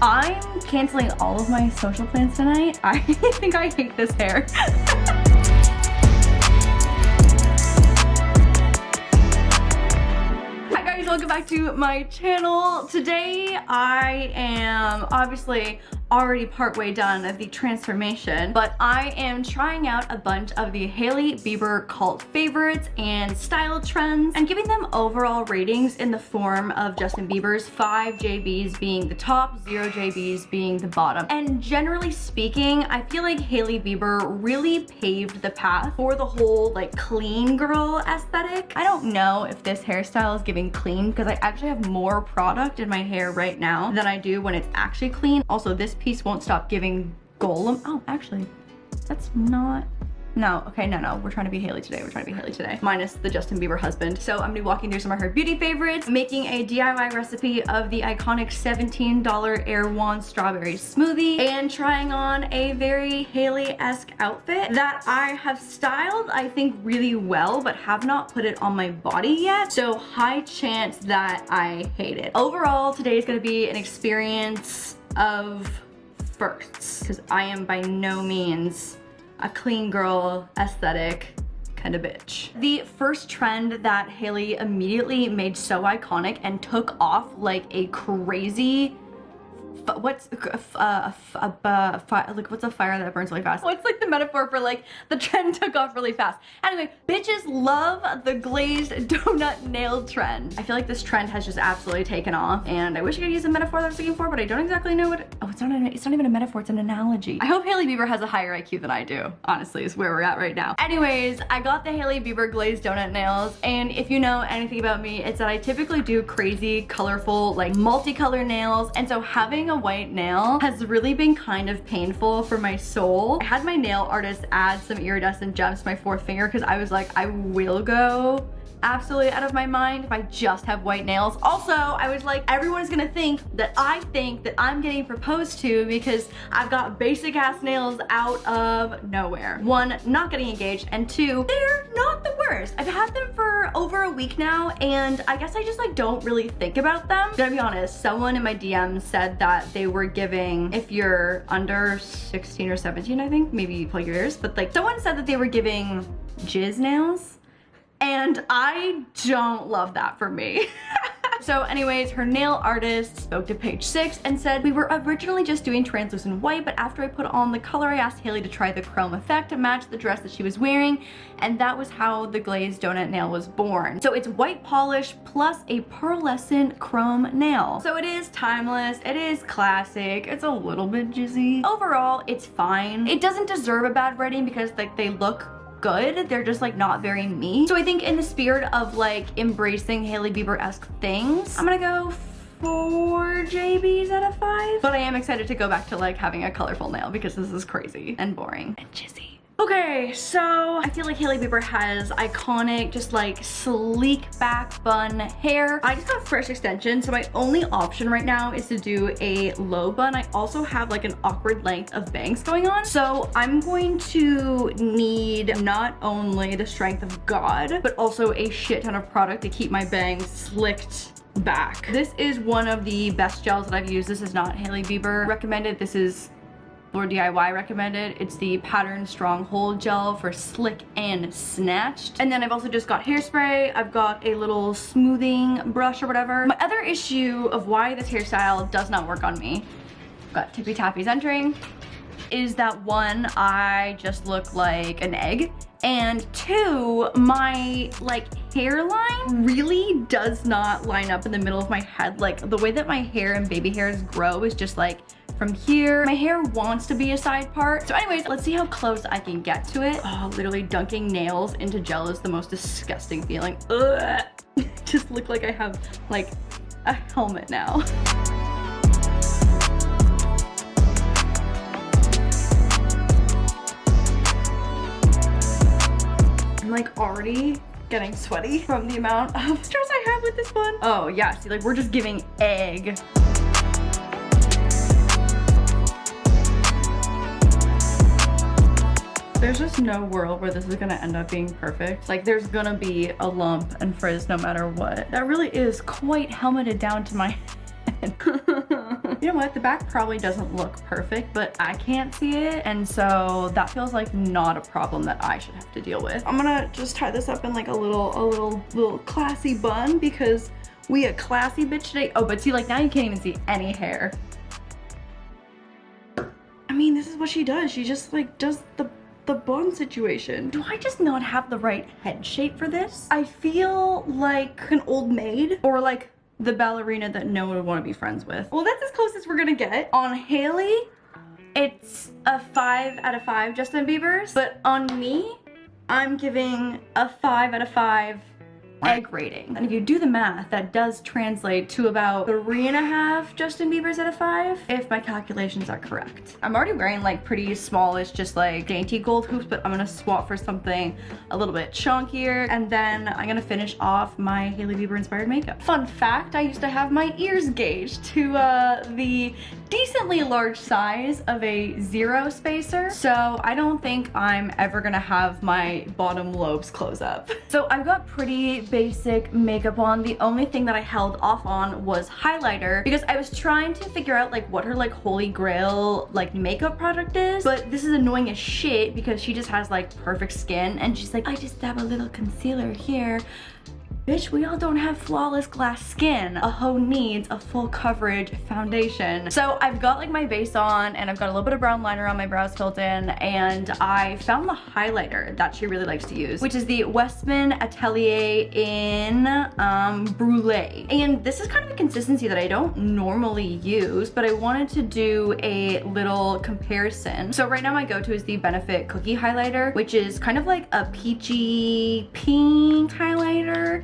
I'm canceling all of my social plans tonight. I think I hate this hair. Hi guys, welcome back to my channel. Today I am obviously already partway done of the transformation, but I am trying out a bunch of the Hailey Bieber cult favorites and style trends and giving them overall ratings in the form of Justin Bieber's 5 JBs being the top, 0 JBs being the bottom. And generally speaking, I feel like Hailey Bieber really paved the path for the whole like clean girl aesthetic. I don't know if this hairstyle is giving clean because I actually have more product in my hair right now than I do when it's actually clean. Also, this piece won't stop giving golem. Oh, actually, that's not. No, okay, no, we're trying to be Hailey today. We're trying to be Hailey today, minus the Justin Bieber husband. So I'm gonna be walking through some of her beauty favorites, making a DIY recipe of the iconic $17 Erewhon strawberry smoothie, and trying on a very Hailey-esque outfit that I have styled, I think, really well, but have not put it on my body yet. So high chance that I hate it. Overall, today is gonna be an experience of firsts, because I am by no means a clean girl aesthetic kind of bitch. The first trend that Hailey immediately made so iconic and took off like a crazy, what's a fire that burns really fast? What's like the metaphor for like the trend took off really fast? Anyway, bitches love the glazed donut nail trend. I feel like this trend has just absolutely taken off, and I wish I could use a metaphor that I was looking for, but I don't exactly know what. Oh, it's not even a metaphor, it's an analogy. I hope Hailey Bieber has a higher IQ than I do, honestly, is where we're at right now. Anyways, I got the Hailey Bieber glazed donut nails, and if you know anything about me, it's that I typically do crazy, colorful, like multicolor nails, and so having a white nail has really been kind of painful for my soul. I had my nail artist add some iridescent gems to my fourth finger because I was like, I will go absolutely out of my mind if I just have white nails. Also, I was like, everyone is gonna think that I'm getting proposed to because I've got basic ass nails out of nowhere. One, not getting engaged, and two, they're not the worst. I've had them for over a week now, and I guess I just like don't really think about them. Gonna be honest, someone in my DMs said that they were giving, if you're under 16 or 17, I think, maybe plug your ears, but like someone said that they were giving jizz nails. And I don't love that for me. So anyways, her nail artist spoke to page 6 and said, we were originally just doing translucent white, but after I put on the color, I asked Hailey to try the chrome effect to match the dress that she was wearing, and that was how the glazed donut nail was born. So it's white polish plus a pearlescent chrome nail. So it is timeless, it is classic, it's a little bit jizzy. Overall, it's fine. It doesn't deserve a bad rating because like they look good, they're just like not very me. So I think in the spirit of like embracing Hailey Bieber-esque things, I'm gonna go 4 JBs out of 5. But I am excited to go back to like having a colorful nail because this is crazy and boring and jizzy. Okay, so I feel like Hailey Bieber has iconic, just like sleek back bun hair. I just got fresh extensions, so my only option right now is to do a low bun. I also have like an awkward length of bangs going on. So I'm going to need not only the strength of God, but also a shit ton of product to keep my bangs slicked back. This is one of the best gels that I've used. This is not Hailey Bieber recommended. This is laurDIY recommended. It's the Pattern Stronghold Gel for slick and snatched. And then I've also just got hairspray. I've got a little smoothing brush or whatever. My other issue of why this hairstyle does not work on me, got tippy tappies entering, is that one, I just look like an egg, and two, my like hairline really does not line up in the middle of my head. Like the way that my hair and baby hairs grow is just like from here. My hair wants to be a side part. So anyways, let's see how close I can get to it. Oh, literally dunking nails into gel is the most disgusting feeling. Ugh. Just look like I have like a helmet now. I'm like already getting sweaty from the amount of stress I have with this one. Oh yeah, see, like we're just giving egg. There's just no world where this is gonna end up being perfect. Like there's gonna be a lump and frizz no matter what. That really is quite helmeted down to my head. You know what, the back probably doesn't look perfect, but I can't see it, and so that feels like not a problem that I should have to deal with. I'm gonna just tie this up in like a little classy bun because we a classy bitch today. Oh, but see, like now you can't even see any hair. I mean, this is what she does. She just like does the bun situation. Do I just not have the right head shape for this? I feel like an old maid or like the ballerina that no one would want to be friends with. Well, that's as close as we're gonna get. On Hailey, it's a 5 out of 5 Justin Bieber's, but on me, I'm giving a 5 out of 5 egg rating. And if you do the math, that does translate to about 3.5 Justin Bieber's out of 5, if my calculations are correct. I'm already wearing like pretty smallish, just like dainty gold hoops, but I'm gonna swap for something a little bit chunkier, and then I'm gonna finish off my Hailey Bieber inspired makeup. Fun fact, I used to have my ears gauged to the decently large size of a 0 spacer, so I don't think I'm ever gonna have my bottom lobes close up. So I've got pretty basic makeup on. The only thing that I held off on was highlighter because I was trying to figure out like what her like holy grail like makeup product is, but this is annoying as shit because she just has like perfect skin and she's like, I just dab a little concealer here. Bitch, we all don't have flawless glass skin. A hoe needs a full coverage foundation. So I've got like my base on and I've got a little bit of brown liner on my brows filled in, and I found the highlighter that she really likes to use, which is the Westman Atelier in Brulee. And this is kind of a consistency that I don't normally use, but I wanted to do a little comparison. So right now my go-to is the Benefit Cookie Highlighter, which is kind of like a peachy pink highlighter.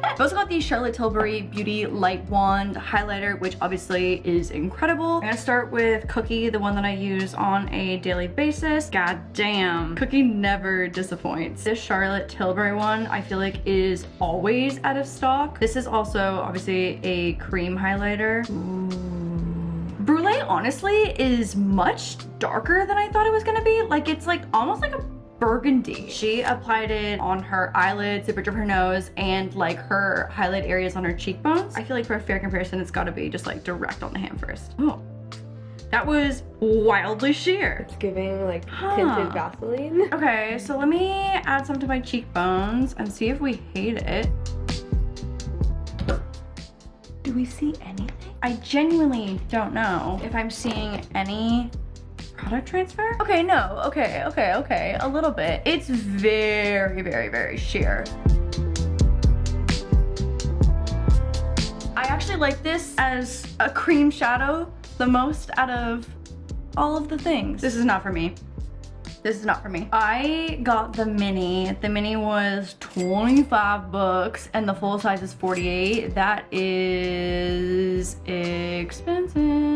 I've also got the Charlotte Tilbury Beauty Light Wand highlighter, which obviously is incredible. I'm gonna start with Cookie, the one that I use on a daily basis. God damn, Cookie never disappoints. This Charlotte Tilbury one, I feel like is always out of stock. This is also obviously a cream highlighter. Ooh. Brulee honestly is much darker than I thought it was gonna be. Like it's like almost like a burgundy. She applied it on her eyelids, the bridge of her nose, and like her highlight areas on her cheekbones. I feel like for a fair comparison, it's gotta be just like direct on the hand first. Oh, that was wildly sheer. It's giving like tinted Vaseline. Okay, so let me add some to my cheekbones and see if we hate it. Do we see anything? I genuinely don't know if I'm seeing any product transfer? Okay, no, okay, a little bit. It's very, very, very sheer. I actually like this as a cream shadow the most out of all of the things. This is not for me. This is not for me. I got the mini. The mini was 25 bucks and the full size is 48. That is expensive.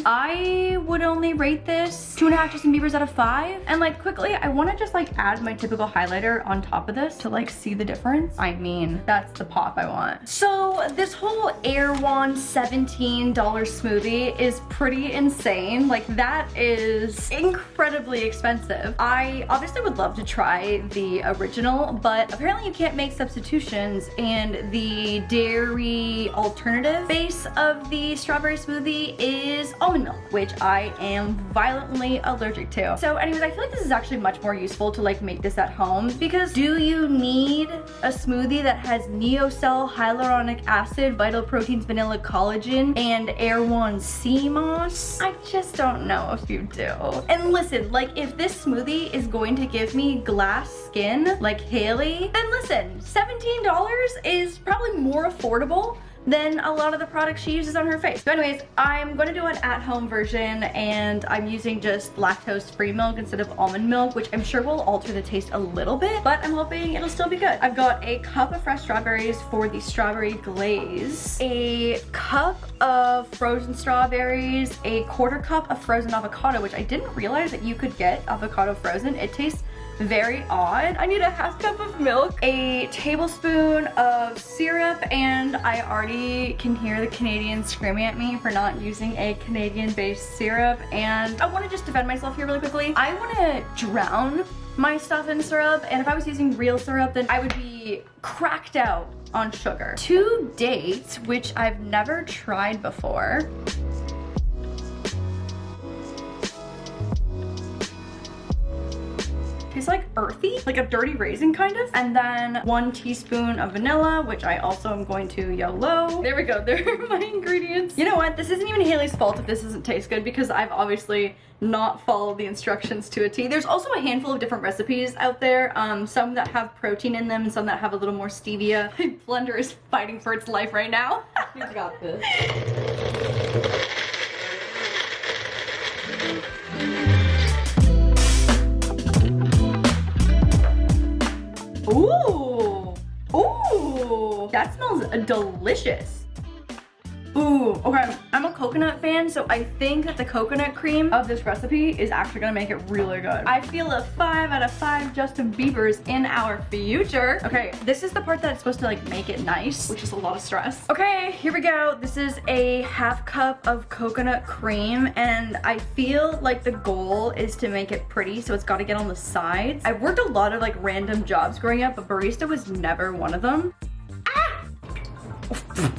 I would only rate this 2.5 Justin Bieber's out of 5. And like quickly, I want to just like add my typical highlighter on top of this to like see the difference. I mean, that's the pop I want. So this whole Erewhon $17 smoothie is pretty insane. Like that is incredibly expensive. I obviously would love to try the original, but apparently you can't make substitutions, and the dairy alternative base of the strawberry smoothie is almond milk, which I am violently allergic to. So anyways, I feel like this is actually much more useful to like make this at home, because do you need a smoothie that has Neocell, hyaluronic acid, vital proteins, vanilla, collagen, and Erewhon sea moss? I just don't know if you do. And listen, like if this smoothie is going to give me glass skin like Hailey, then listen, $17 is probably more affordable than a lot of the products she uses on her face. So anyways, I'm going to do an at-home version, and I'm using just lactose-free milk instead of almond milk, which I'm sure will alter the taste a little bit, but I'm hoping it'll still be good. I've got a cup of fresh strawberries for the strawberry glaze, a cup of frozen strawberries, a 1/4 cup of frozen avocado, which I didn't realize that you could get avocado frozen. It tastes very odd. I need a 1/2 cup of milk, a tablespoon of syrup, and I already can hear the Canadians screaming at me for not using a Canadian-based syrup. And I want to just defend myself here really quickly. I want to drown my stuff in syrup, and if I was using real syrup, then I would be cracked out on sugar. 2 dates, which I've never tried before. Tastes like earthy, like a dirty raisin kind of. And then 1 teaspoon of vanilla, which I also am going to YOLO. There we go, there are my ingredients. You know what, this isn't even Hailey's fault if this doesn't taste good because I've obviously not followed the instructions to a T. There's also a handful of different recipes out there, some that have protein in them and some that have a little more stevia. My blender is fighting for its life right now. You got this. Ooh, ooh, that smells delicious. Ooh, okay, I'm a coconut fan, so I think that the coconut cream of this recipe is actually gonna make it really good. I feel a 5 out of 5 Justin Biebers in our future. Okay, this is the part that's supposed to like make it nice, which is a lot of stress. Okay, here we go. This is a 1/2 cup of coconut cream, and I feel like the goal is to make it pretty, so it's gotta get on the sides. I've worked a lot of like random jobs growing up, but barista was never one of them.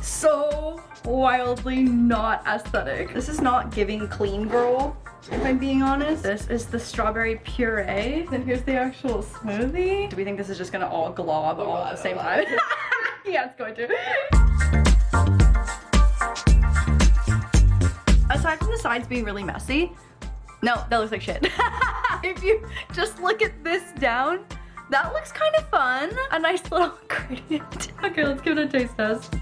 So wildly not aesthetic. This is not giving clean girl, if I'm being honest. This is the strawberry puree. Then here's the actual smoothie. Do we think this is just gonna all glob all at the same time? Yeah, it's going to. Aside from the sides being really messy, no, that looks like shit. If you just look at this down, that looks kind of fun. A nice little gradient. Okay, let's give it a taste test.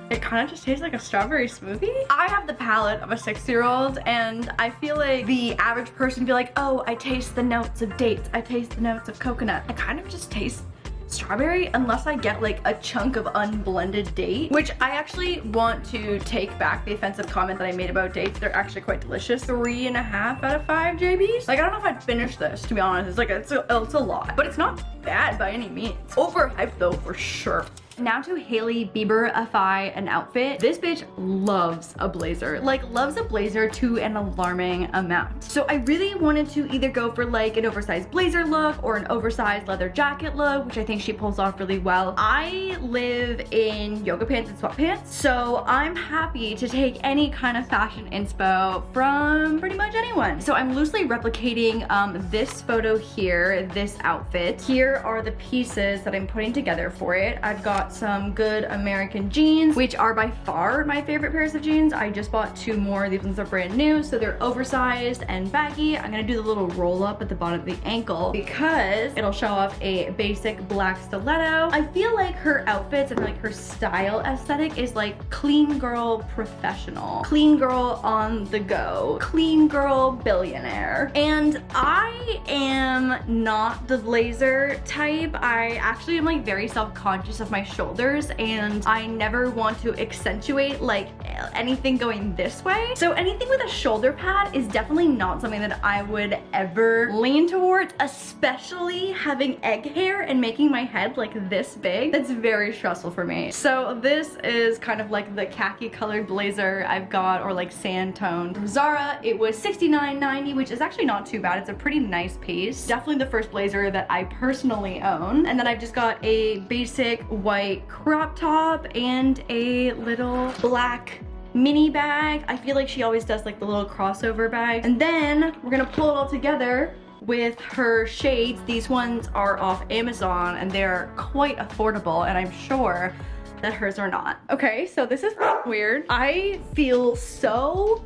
It kind of just tastes like a strawberry smoothie. I have the palate of a 6-year-old, and I feel like the average person would be like, oh, I taste the notes of dates. I taste the notes of coconut. I kind of just taste strawberry unless I get like a chunk of unblended date, which I actually want to take back the offensive comment that I made about dates. They're actually quite delicious. 3.5 out of 5 JBs. Like, I don't know if I'd finish this, to be honest. It's like, it's a lot, but it's not bad by any means. Overhyped though, for sure. Now to Hailey Bieber-ify an outfit. This bitch loves a blazer. Like, loves a blazer to an alarming amount. So I really wanted to either go for like an oversized blazer look or an oversized leather jacket look, which I think she pulls off really well. I live in yoga pants and sweatpants, so I'm happy to take any kind of fashion inspo from pretty much anyone. So I'm loosely replicating this photo here, this outfit. Here are the pieces that I'm putting together for it. I've got some good American jeans, which are by far my favorite pairs of jeans. I just bought 2 more. These ones are brand new, so they're oversized and baggy. I'm gonna do the little roll up at the bottom of the ankle because it'll show off a basic black stiletto. I feel like her outfits and like her style aesthetic is like clean girl professional, clean girl on the go, clean girl billionaire. And I am not the blazer type. I actually am like very self-conscious of my shoulders, and I never want to accentuate like anything going this way. So anything with a shoulder pad is definitely not something that I would ever lean towards, especially having egg hair and making my head like this big. That's very stressful for me. So this is kind of like the khaki colored blazer I've got, or like sand toned from Zara. It was $69.90, which is actually not too bad. It's a pretty nice piece. Definitely the first blazer that I personally own. And then I've just got a basic white crop top and a little black mini bag. I feel like she always does like the little crossover bag. And then we're gonna pull it all together with her shades. These ones are off Amazon and they're quite affordable, and I'm sure that hers are not. Okay, so this is weird. I feel so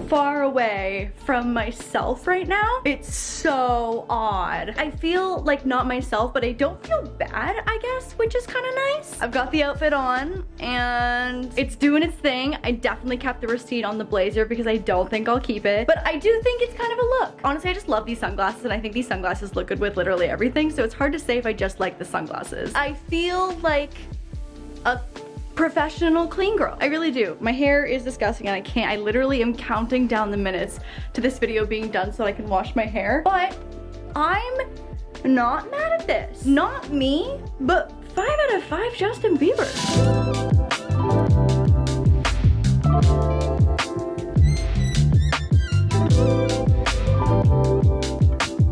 far away from myself right now. It's so odd. I feel like not myself, but I don't feel bad, I guess, which is kind of nice. I've got the outfit on and it's doing its thing. I definitely kept the receipt on the blazer because I don't think I'll keep it, but I do think it's kind of a look. Honestly, I just love these sunglasses, and I think these sunglasses look good with literally everything, so it's hard to say if I just like the sunglasses. I feel like a professional clean girl. I really do. My hair is disgusting and I literally am counting down the minutes to this video being done so I can wash my hair. But I'm not mad at this. Not me, but 5 out of 5 Justin Bieber.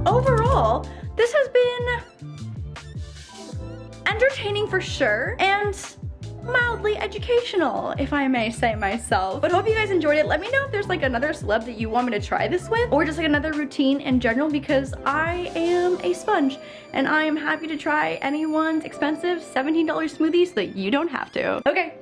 Overall, this has been sure, and mildly educational, if I may say myself. But hope you guys enjoyed it. Let me know if there's like another celeb that you want me to try this with, or just like another routine in general, because I am a sponge and I am happy to try anyone's expensive $17 smoothie so that you don't have to. Okay,